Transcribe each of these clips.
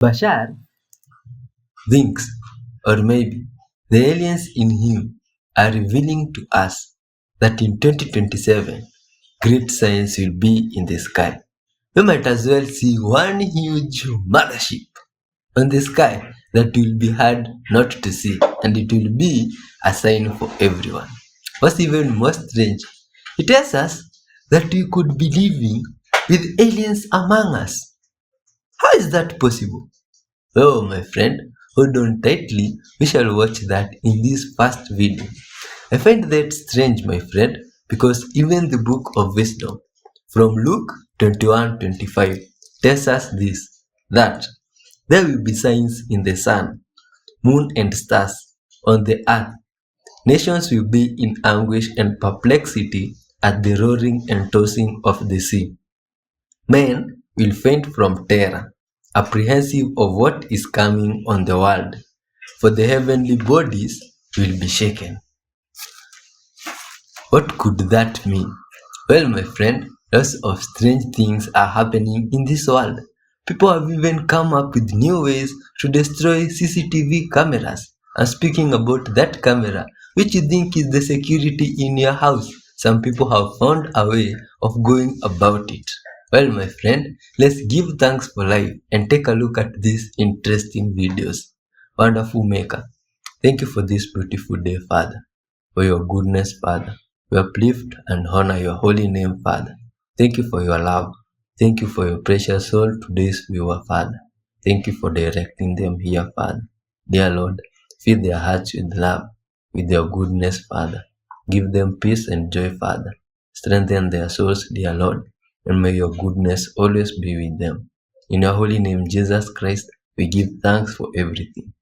Bashar thinks, or maybe the aliens in him are revealing to us that in 2027, great science will be in the sky. We might as well see one huge mothership on the sky that will be hard not to see, and it will be a sign for everyone. What's even more strange, it tells us that we could be living with aliens among us. How is that possible? Oh, my friend, hold on tightly. We shall watch that in this first video. I find that strange, my friend, because even the book of wisdom from Luke 21:25 tells us this, that there will be signs in the sun, moon, and stars on the earth. Nations will be in anguish and perplexity at the roaring and tossing of the sea. Men will faint from terror, apprehensive of what is coming on the world, for the heavenly bodies will be shaken. What could that mean? Well, my friend, lots of strange things are happening in this world. People have even come up with new ways to destroy CCTV cameras. And speaking about that camera, which you think is the security in your house, some people have found a way of going about it. Well, my friend, let's give thanks for life and take a look at these interesting videos. Wonderful Maker, thank you for this beautiful day, Father, for your goodness, Father. We uplift and honor your holy name, Father. Thank you for your love. Thank you for your precious soul to this viewer, Father. Thank you for directing them here, Father. Dear Lord, fill their hearts with love, with your goodness, Father. Give them peace and joy, Father. Strengthen their souls, dear Lord, and may your goodness always be with them. In your holy name, Jesus Christ, we give thanks for everything.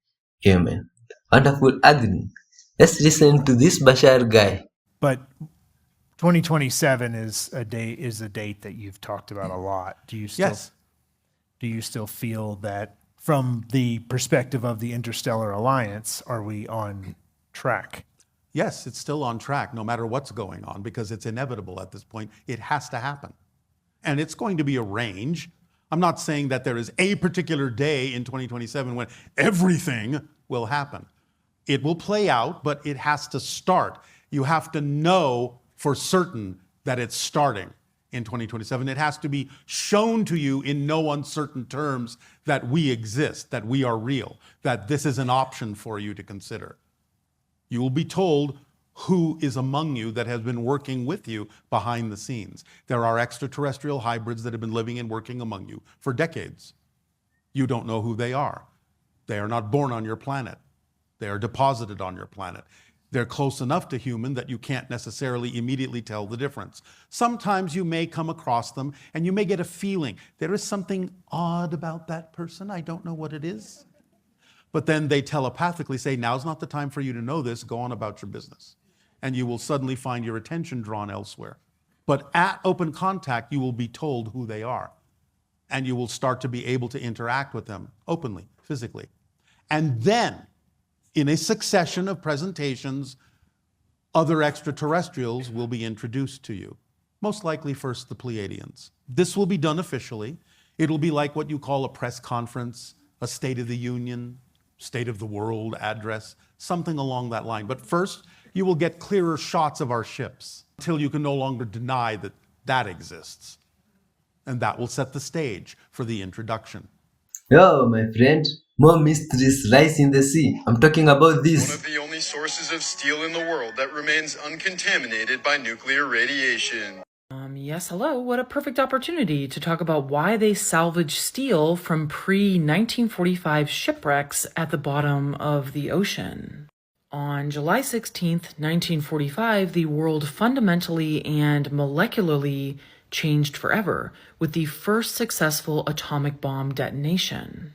Amen. Wonderful Agni. Let's listen to this Bashar guy. But 2027 is a date that you've talked about a lot. Do you still feel that from the perspective of the Interstellar Alliance, are we on track? Yes, it's still on track, no matter what's going on, because it's inevitable at this point. It has to happen. And it's going to be a range. I'm not saying that there is a particular day in 2027 when everything will happen. It will play out, but it has to start. You have to know for certain that it's starting in 2027. It has to be shown to you in no uncertain terms that we exist, that we are real, that this is an option for you to consider. You will be told who is among you that has been working with you behind the scenes. There are extraterrestrial hybrids that have been living and working among you for decades. You don't know who they are. They are not born on your planet. They are deposited on your planet. They're close enough to human that you can't necessarily immediately tell the difference. Sometimes you may come across them and you may get a feeling, there is something odd about that person, I don't know what it is. But then they telepathically say, now's not the time for you to know this, go on about your business. And you will suddenly find your attention drawn elsewhere. But at open contact, you will be told who they are. And you will start to be able to interact with them openly, physically. And then, in a succession of presentations, other extraterrestrials will be introduced to you. Most likely first the Pleiadians. This will be done officially. It'll be like what you call a press conference, a State of the Union, State of the World address, something along that line. But first, you will get clearer shots of our ships until you can no longer deny that that exists. And that will set the stage for the introduction. Yo, my friend, more mysteries lies in the sea. I'm talking about this. One of the only sources of steel in the world that remains uncontaminated by nuclear radiation. Yes, hello. What a perfect opportunity to talk about why they salvage steel from pre-1945 shipwrecks at the bottom of the ocean. On July 16th, 1945, the world fundamentally and molecularly changed forever with the first successful atomic bomb detonation.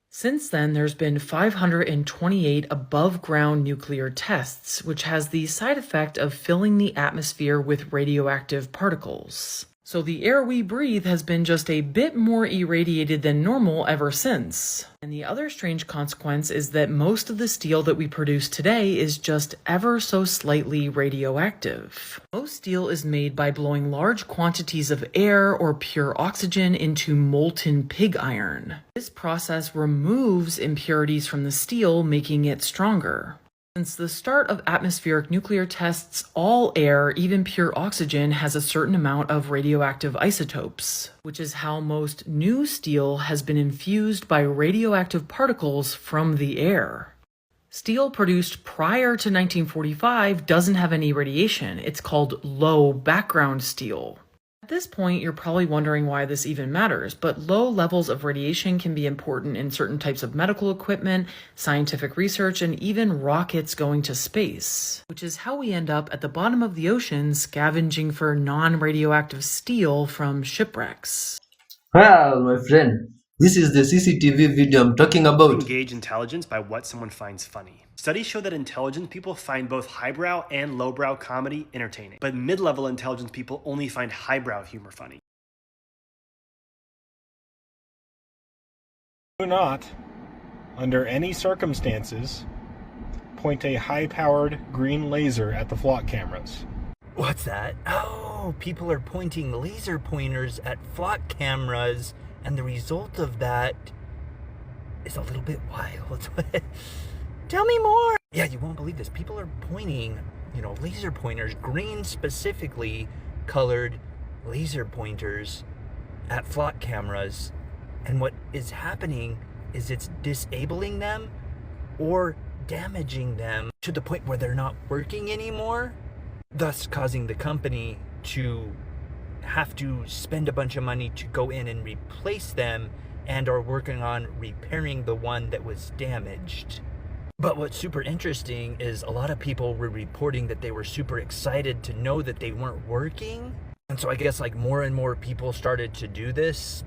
Since then, there's been 528 above-ground nuclear tests, which has the side effect of filling the atmosphere with radioactive particles. So the air we breathe has been just a bit more irradiated than normal ever since. And the other strange consequence is that most of the steel that we produce today is just ever so slightly radioactive. Most steel is made by blowing large quantities of air or pure oxygen into molten pig iron. This process removes impurities from the steel, making it stronger. Since the start of atmospheric nuclear tests, all air, even pure oxygen, has a certain amount of radioactive isotopes, which is how most new steel has been infused by radioactive particles from the air. Steel produced prior to 1945 doesn't have any radiation. It's called low background steel. At this point, you're probably wondering why this even matters, but low levels of radiation can be important in certain types of medical equipment, scientific research, and even rockets going to space, which is how we end up at the bottom of the ocean scavenging for non-radioactive steel from shipwrecks. Well, my friend, this is the CCTV video I'm talking about. Gauge intelligence by what someone finds funny. Studies show that intelligent people find both highbrow and lowbrow comedy entertaining, but mid-level intelligence people only find highbrow humor funny. Do not, under any circumstances, point a high-powered green laser at the flock cameras. What's that? Oh, people are pointing laser pointers at flock cameras, and the result of that is a little bit wild. Tell me more. Yeah, you won't believe this. People are pointing, laser pointers, green specifically colored laser pointers at flock cameras. And what is happening is it's disabling them or damaging them to the point where they're not working anymore, thus causing the company to have to spend a bunch of money to go in and replace them and are working on repairing the one that was damaged. But what's super interesting is a lot of people were reporting that they were super excited to know that they weren't working. And so I guess more and more people started to do this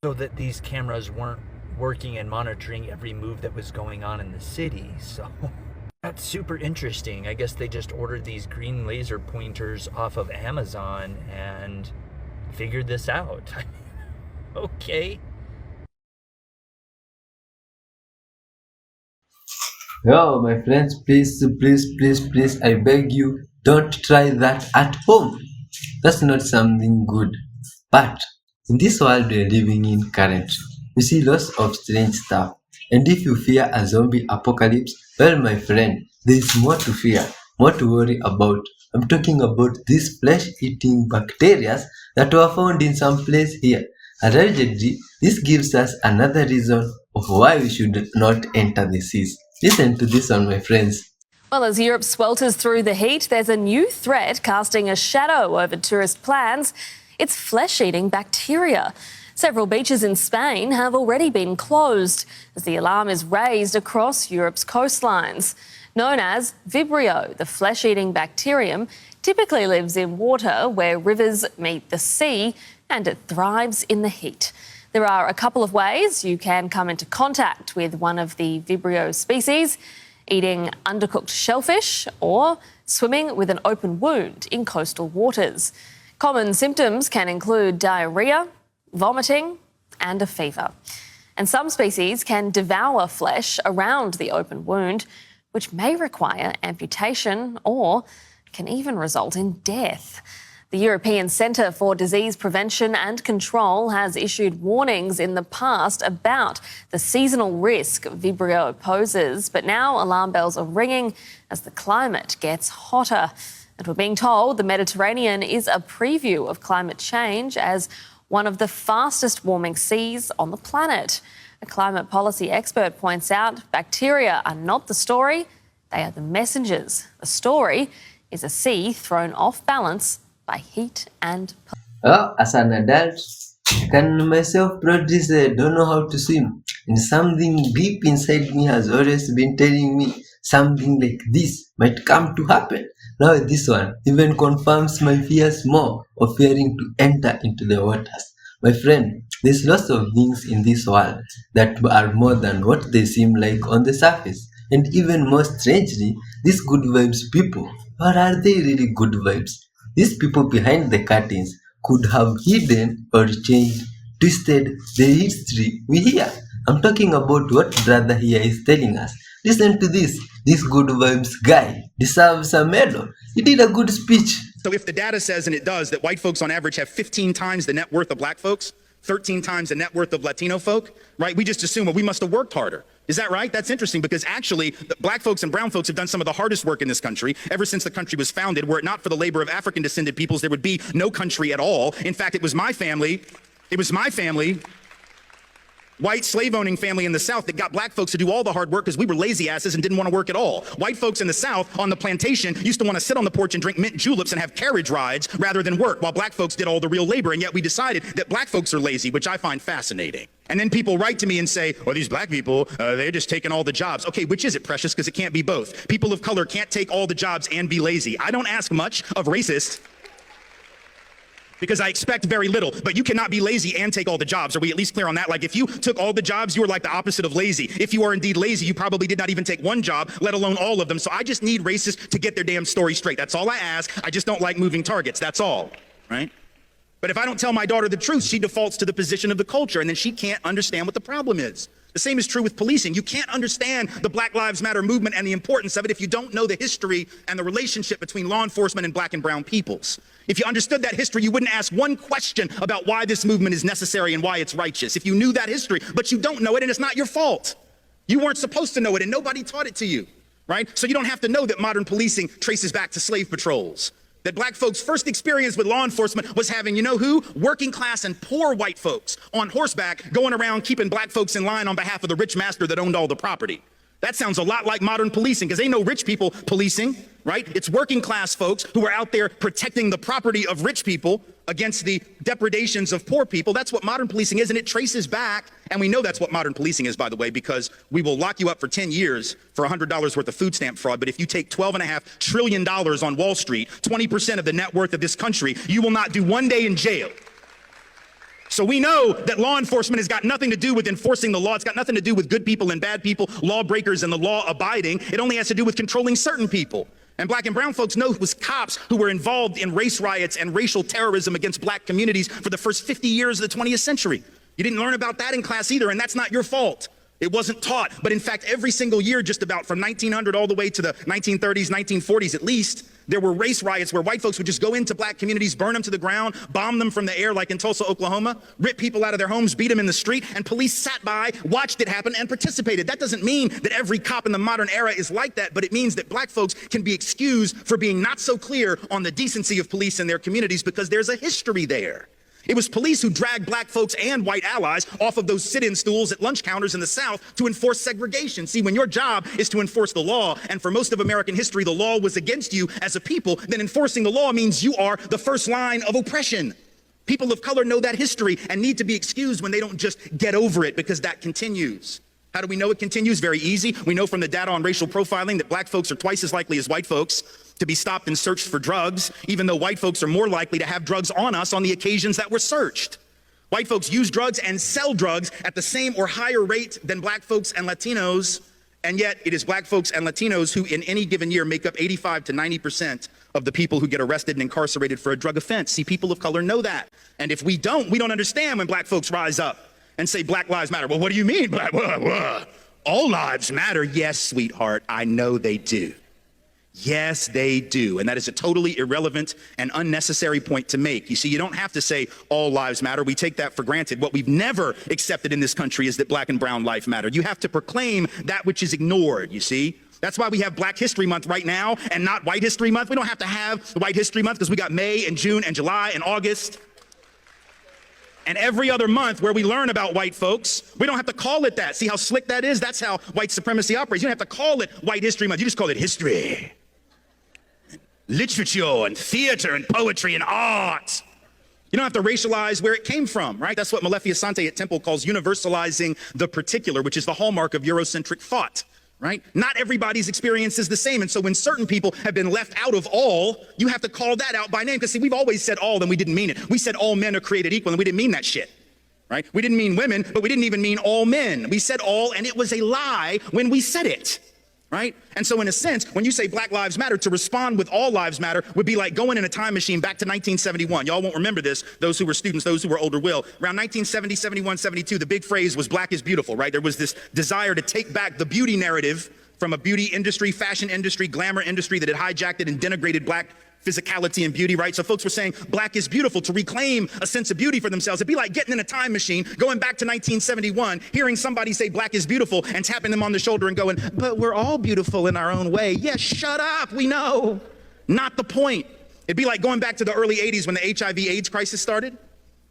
so that these cameras weren't working and monitoring every move that was going on in the city. So that's super interesting. I guess they just ordered these green laser pointers off of Amazon and figured this out. Okay. Oh, my friends, please, I beg you, don't try that at home. That's not something good. But in this world we're living in currently, we see lots of strange stuff. And if you fear a zombie apocalypse, well, my friend, there is more to fear, more to worry about. I'm talking about these flesh-eating bacteria that were found in some place here. Allegedly, this gives us another reason of why we should not enter the seas. Listen to this one, my friends. Well, as Europe swelters through the heat, there's a new threat casting a shadow over tourist plans. It's flesh-eating bacteria. Several beaches in Spain have already been closed as the alarm is raised across Europe's coastlines. Known as Vibrio, the flesh-eating bacterium typically lives in water where rivers meet the sea, and it thrives in the heat. There are a couple of ways you can come into contact with one of the Vibrio species: eating undercooked shellfish or swimming with an open wound in coastal waters. Common symptoms can include diarrhoea, vomiting, and a fever. And some species can devour flesh around the open wound, which may require amputation or can even result in death. The European Centre for Disease Prevention and Control has issued warnings in the past about the seasonal risk Vibrio poses, but now alarm bells are ringing as the climate gets hotter. And we're being told the Mediterranean is a preview of climate change as one of the fastest warming seas on the planet. A climate policy expert points out bacteria are not the story, they are the messengers. The story is a sea thrown off balance by heat and... As an adult, I can myself proudly say I don't know how to swim. And something deep inside me has always been telling me something like this might come to happen. Now this one even confirms my fears more of fearing to enter into the waters. My friend, there's lots of things in this world that are more than what they seem like on the surface. And even more strangely, these good vibes people, or are they really good vibes? These people behind the curtains, could have hidden or changed, twisted the history we hear. I'm talking about what brother here is telling us. Listen to this. This good vibes guy deserves a medal. He did a good speech. So if the data says, and it does, that white folks on average have 15 times the net worth of black folks, 13 times the net worth of Latino folk, right? We just assume, well, we must have worked harder. Is that right? That's interesting because actually black folks and brown folks have done some of the hardest work in this country ever since the country was founded. Were it not for the labor of African descended peoples, there would be no country at all. In fact, it was my family, white slave-owning family in the South that got black folks to do all the hard work because we were lazy asses and didn't want to work at all. White folks in the South on the plantation used to want to sit on the porch and drink mint juleps and have carriage rides rather than work, while black folks did all the real labor. And yet we decided that black folks are lazy, which I find fascinating. And then people write to me and say, well, these black people, they're just taking all the jobs. Okay, which is it, precious? Because it can't be both. People of color can't take all the jobs and be lazy. I don't ask much of racists, because I expect very little, but you cannot be lazy and take all the jobs. Are we at least clear on that? Like if you took all the jobs, you are like the opposite of lazy. If you are indeed lazy, you probably did not even take one job, let alone all of them. So I just need racists to get their damn story straight. That's all I ask. I just don't like moving targets. That's all, right? But if I don't tell my daughter the truth, she defaults to the position of the culture, and then she can't understand what the problem is. The same is true with policing. You can't understand the Black Lives Matter movement and the importance of it if you don't know the history and the relationship between law enforcement and black and brown peoples. If you understood that history, you wouldn't ask one question about why this movement is necessary and why it's righteous. If you knew that history, but you don't know it, and it's not your fault. You weren't supposed to know it, and nobody taught it to you, right? So you don't have to know that modern policing traces back to slave patrols. That black folks' first experience with law enforcement was having, you know who? Working class and poor white folks on horseback going around keeping black folks in line on behalf of the rich master that owned all the property. That sounds a lot like modern policing, because ain't no rich people policing, right? It's working class folks who are out there protecting the property of rich people against the depredations of poor people. That's what modern policing is, and it traces back. And we know that's what modern policing is, by the way, because we will lock you up for 10 years for $100 worth of food stamp fraud. But if you take $12.5 trillion on Wall Street, 20% of the net worth of this country, you will not do one day in jail. So we know that law enforcement has got nothing to do with enforcing the law. It's got nothing to do with good people and bad people, lawbreakers and the law abiding. It only has to do with controlling certain people. And black and brown folks know it was cops who were involved in race riots and racial terrorism against black communities for the first 50 years of the 20th century. You didn't learn about that in class either, and that's not your fault. It wasn't taught. But in fact, every single year, just about from 1900 all the way to the 1930s, 1940s at least, there were race riots where white folks would just go into black communities, burn them to the ground, bomb them from the air like in Tulsa, Oklahoma, rip people out of their homes, beat them in the street, and police sat by, watched it happen, and participated. That doesn't mean that every cop in the modern era is like that, but it means that black folks can be excused for being not so clear on the decency of police in their communities because there's a history there. It was police who dragged black folks and white allies off of those sit-in stools at lunch counters in the South to enforce segregation. See, when your job is to enforce the law, and for most of American history, the law was against you as a people, then enforcing the law means you are the first line of oppression. People of color know that history and need to be excused when they don't just get over it, because that continues. How do we know it continues? Very easy. We know from the data on racial profiling that black folks are twice as likely as white folks to be stopped and searched for drugs, even though white folks are more likely to have drugs on us on the occasions that we're searched. White folks use drugs and sell drugs at the same or higher rate than black folks and Latinos, and yet it is black folks and Latinos who in any given year make up 85 to 90% of the people who get arrested and incarcerated for a drug offense. See, people of color know that. And if we don't understand when black folks rise up and say Black Lives Matter. Well, what do you mean? All lives matter. Yes, sweetheart, I know they do. Yes, they do. And that is a totally irrelevant and unnecessary point to make. You see, you don't have to say all lives matter. We take that for granted. What we've never accepted in this country is that black and brown life matter. You have to proclaim that which is ignored, you see. That's why we have Black History Month right now and not White History Month. We don't have to have White History Month because we got May and June and July and August. And every other month where we learn about white folks, we don't have to call it that. See how slick that is? That's how white supremacy operates. You don't have to call it White History Month. You just call it history, literature, and theater, and poetry, and art. You don't have to racialize where it came from, right? That's what Malefi Asante at Temple calls universalizing the particular, which is the hallmark of Eurocentric thought. Right? Not everybody's experience is the same. And so when certain people have been left out of all, you have to call that out by name. Because see, we've always said all, then we didn't mean it. We said all men are created equal, and we didn't mean that shit. Right? We didn't mean women, but we didn't even mean all men. We said all, and it was a lie when we said it. right? And so in a sense, when you say Black Lives Matter, to respond with all lives matter would be like going in a time machine back to 1971. Y'all won't remember this, those who were students, those who were older will. Around 1970, 71, 72, the big phrase was black is beautiful, right? There was this desire to take back the beauty narrative from a beauty industry, fashion industry, glamour industry that had hijacked it and denigrated black physicality and beauty, right? So folks were saying black is beautiful to reclaim a sense of beauty for themselves. It'd be like getting in a time machine, going back to 1971, hearing somebody say black is beautiful and tapping them on the shoulder and going, but we're all beautiful in our own way. Yes, shut up, we know. Not the point. It'd be like going back to the early 80s when the HIV/AIDS crisis started.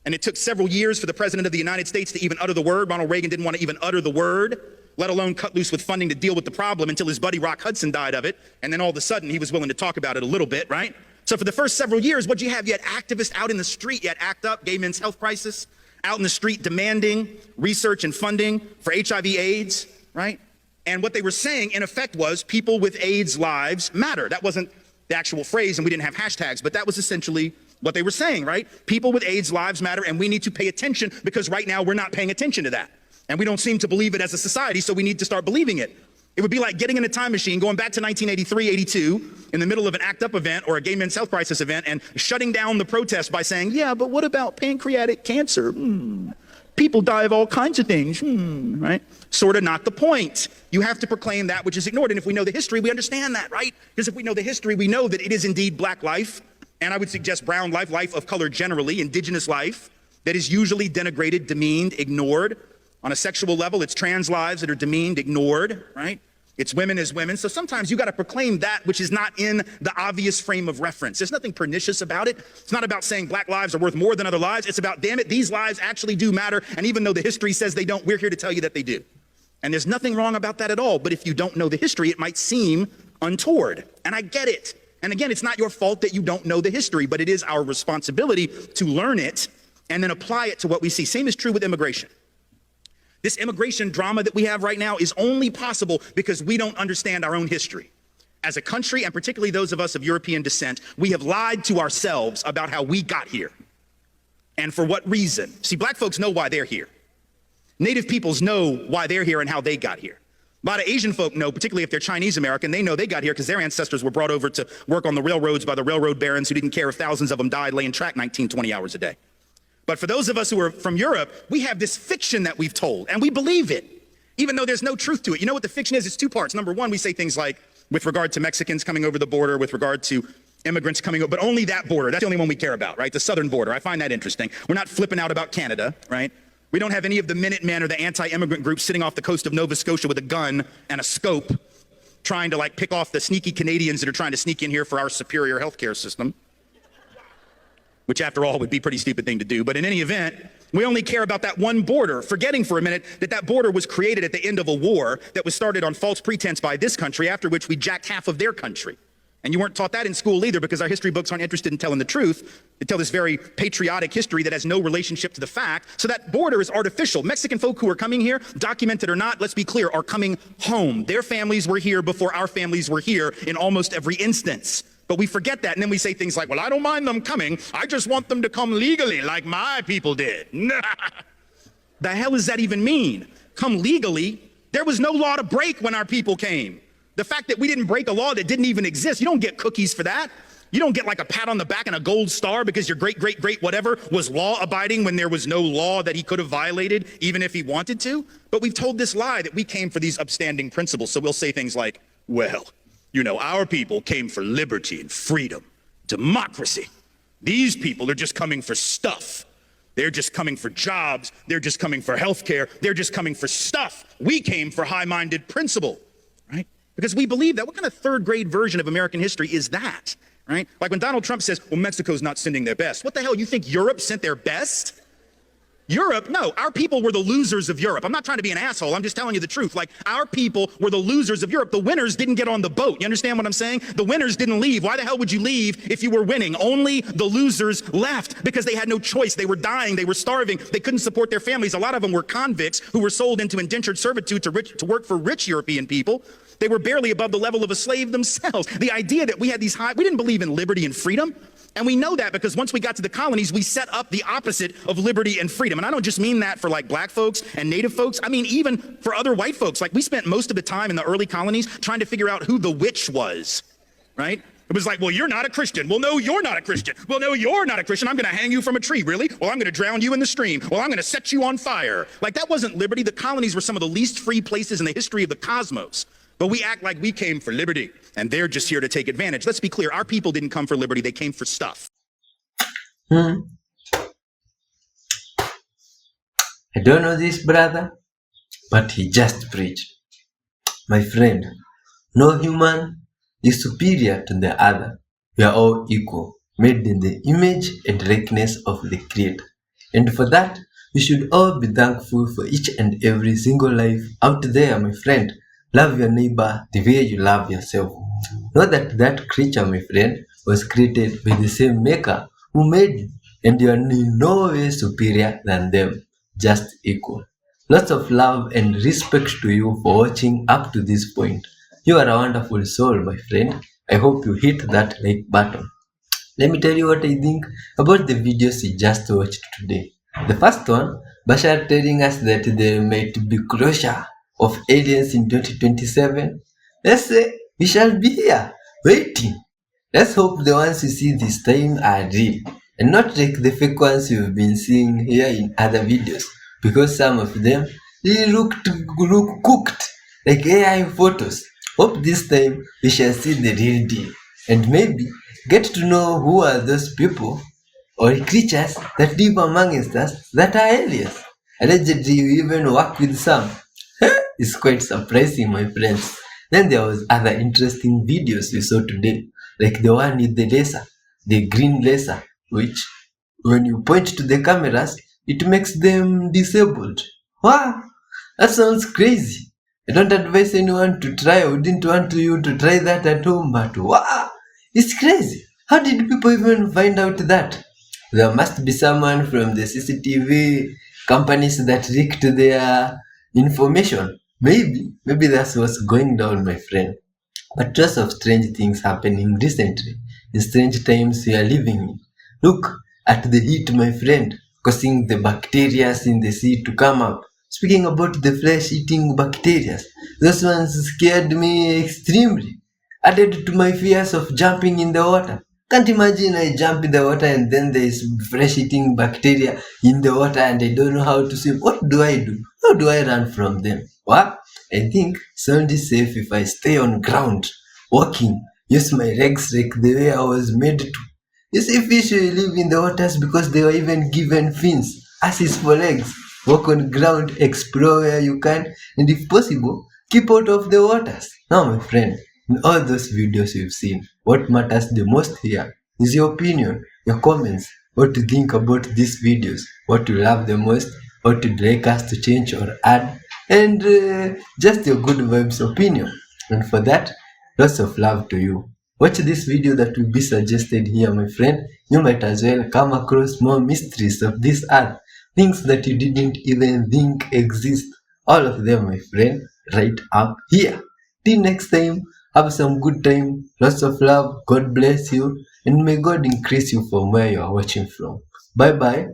And it took several years for the president of the United States to even utter the word. Ronald Reagan didn't want to even utter the word, let alone cut loose with funding to deal with the problem until his buddy Rock Hudson died of it. And then all of a sudden he was willing to talk about it a little bit, right? So for the first several years, what'd you have? You had activists out in the street. You had ACT UP, Gay Men's Health Crisis, out in the street demanding research and funding for HIV/AIDS, right? And what they were saying, in effect, was people with AIDS lives matter. That wasn't the actual phrase, and we didn't have hashtags, but that was essentially what they were saying, right? People with AIDS lives matter, and we need to pay attention because right now we're not paying attention to that. And we don't seem to believe it as a society, so we need to start believing it. It would be like getting in a time machine, going back to 1983, 82, in the middle of an ACT UP event or a Gay Men's Health Crisis event and shutting down the protest by saying, yeah, but what about pancreatic cancer? People die of all kinds of things, right? Sort of not the point. You have to proclaim that which is ignored. And if we know the history, we understand that, right? Because if we know the history, we know that it is indeed black life, and I would suggest brown life, life of color generally, indigenous life, that is usually denigrated, demeaned, ignored. On a sexual level, it's trans lives that are demeaned, ignored, right? It's women as women. So sometimes you got to proclaim that which is not in the obvious frame of reference. There's nothing pernicious about it. It's not about saying black lives are worth more than other lives. It's about, damn it, these lives actually do matter. And even though the history says they don't, we're here to tell you that they do. And there's nothing wrong about that at all. But if you don't know the history, it might seem untoward. And I get it. And again, it's not your fault that you don't know the history, but it is our responsibility to learn it and then apply it to what we see. Same is true with immigration. This immigration drama that we have right now is only possible because we don't understand our own history. As a country, and particularly those of us of European descent, we have lied to ourselves about how we got here and for what reason. See, black folks know why they're here. Native peoples know why they're here and how they got here. A lot of Asian folk know, particularly if they're Chinese American, they know they got here because their ancestors were brought over to work on the railroads by the railroad barons who didn't care if thousands of them died laying track 19, 20 hours a day. But for those of us who are from Europe, we have this fiction that we've told, and we believe it, even though there's no truth to it. You know what the fiction is? It's two parts. Number one, we say things like, with regard to Mexicans coming over the border, with regard to immigrants coming over, but only that border. That's the only one we care about, right? The southern border. I find that interesting. We're not flipping out about Canada, right? We don't have any of the Minutemen or the anti-immigrant groups sitting off the coast of Nova Scotia with a gun and a scope trying to like pick off the sneaky Canadians that are trying to sneak in here for our superior healthcare system, which after all would be a pretty stupid thing to do. But in any event, we only care about that one border, forgetting for a minute that that border was created at the end of a war that was started on false pretense by this country, after which we jacked half of their country. And you weren't taught that in school either because our history books aren't interested in telling the truth. They tell this very patriotic history that has no relationship to the fact. So that border is artificial. Mexican folk who are coming here, documented or not, let's be clear, are coming home. Their families were here before our families were here in almost every instance. But we forget that, and then we say things like, well, I don't mind them coming. I just want them to come legally like my people did. The hell does that even mean? Come legally? There was no law to break when our people came. The fact that we didn't break a law that didn't even exist, you don't get cookies for that. You don't get like a pat on the back and a gold star because your great, great, great whatever was law abiding when there was no law that he could have violated, even if he wanted to. But we've told this lie that we came for these upstanding principles. So we'll say things like, well, you know, our people came for liberty and freedom, democracy. These people are just coming for stuff. They're just coming for jobs. They're just coming for healthcare. They're just coming for stuff. We came for high-minded principle, right? Because we believe that. What kind of third grade version of American history is that, right? Like when Donald Trump says, well, Mexico's not sending their best. What the hell, you think Europe sent their best? Europe, no, our people were the losers of Europe. I'm not trying to be an asshole, I'm just telling you the truth. Like, our people were the losers of Europe. The winners didn't get on the boat. You understand what I'm saying? The winners didn't leave. Why the hell would you leave if you were winning? Only the losers left because they had no choice. They were dying, they were starving, they couldn't support their families. A lot of them were convicts who were sold into indentured servitude to work for rich European people. They were barely above the level of a slave themselves. The idea that we had we didn't believe in liberty and freedom. And we know that because once we got to the colonies, we set up the opposite of liberty and freedom. And I don't just mean that for like black folks and native folks. I mean, even for other white folks. Like we spent most of the time in the early colonies trying to figure out who the witch was, right? It was like, well, you're not a Christian. Well, no, you're not a Christian. Well, no, you're not a Christian. I'm going to hang you from a tree. Really? Well, I'm going to drown you in the stream. Well, I'm going to set you on fire. Like that wasn't liberty. The colonies were some of the least free places in the history of the cosmos. But we act like we came for liberty and they're just here to take advantage. Let's be clear. Our people didn't come for liberty. They came for stuff. I don't know this brother, but he just preached. My friend, no human is superior to the other. We are all equal, made in the image and likeness of the Creator. And for that, we should all be thankful for each and every single life out there, my friend. Love your neighbor the way you love yourself. Know that that creature, my friend, was created by the same maker who made you, and you are in no way superior than them, just equal. Lots of love and respect to you for watching up to this point. You are a wonderful soul, my friend. I hope you hit that like button. Let me tell you what I think about the videos you just watched today. The first one, Bashar telling us that there might be closure of aliens in 2027. Let's say we shall be here, waiting. Let's hope the ones you see this time are real, and not like the fake ones you've been seeing here in other videos, because some of them really look cooked, like AI photos. Hope this time we shall see the real deal, and maybe get to know who are those people or creatures that live amongst us that are aliens. Allegedly, you even work with some. It's quite surprising, my friends. Then there was other interesting videos we saw today, like the one with the laser, the green laser, which when you point to the cameras, it makes them disabled. Wow, that sounds crazy. I don't advise anyone to try. I wouldn't want you to try that at home, but wow, it's crazy. How did people even find out that? There must be someone from the CCTV companies that leaked their information. Maybe that's what's going down, my friend. But lots of strange things happening recently, in strange times we are living in. Look at the heat, my friend, causing the bacteria in the sea to come up. Speaking about the flesh-eating bacteria, those ones scared me extremely, added to my fears of jumping in the water. Can't imagine I jump in the water and then there is flesh-eating bacteria in the water and I don't know how to swim. What do I do? How do I run from them? What? I think it's only safe if I stay on ground, walking, use my legs like the way I was made to. You see, fish live in the waters because they were even given fins, asses for legs. Walk on ground, explore where you can, and if possible, keep out of the waters. Now, my friend, in all those videos you've seen, what matters the most here is your opinion, your comments, what you think about these videos, what you love the most, what you'd like us to change or add, and just your good vibes opinion. And for that, lots of love to you. Watch this video that will be suggested here, my friend. You might as well come across more mysteries of this earth, things that you didn't even think exist. All of them, my friend, right up here. Till next time, have some good time, lots of love, God bless you, and may God increase you from where you are watching from. Bye bye.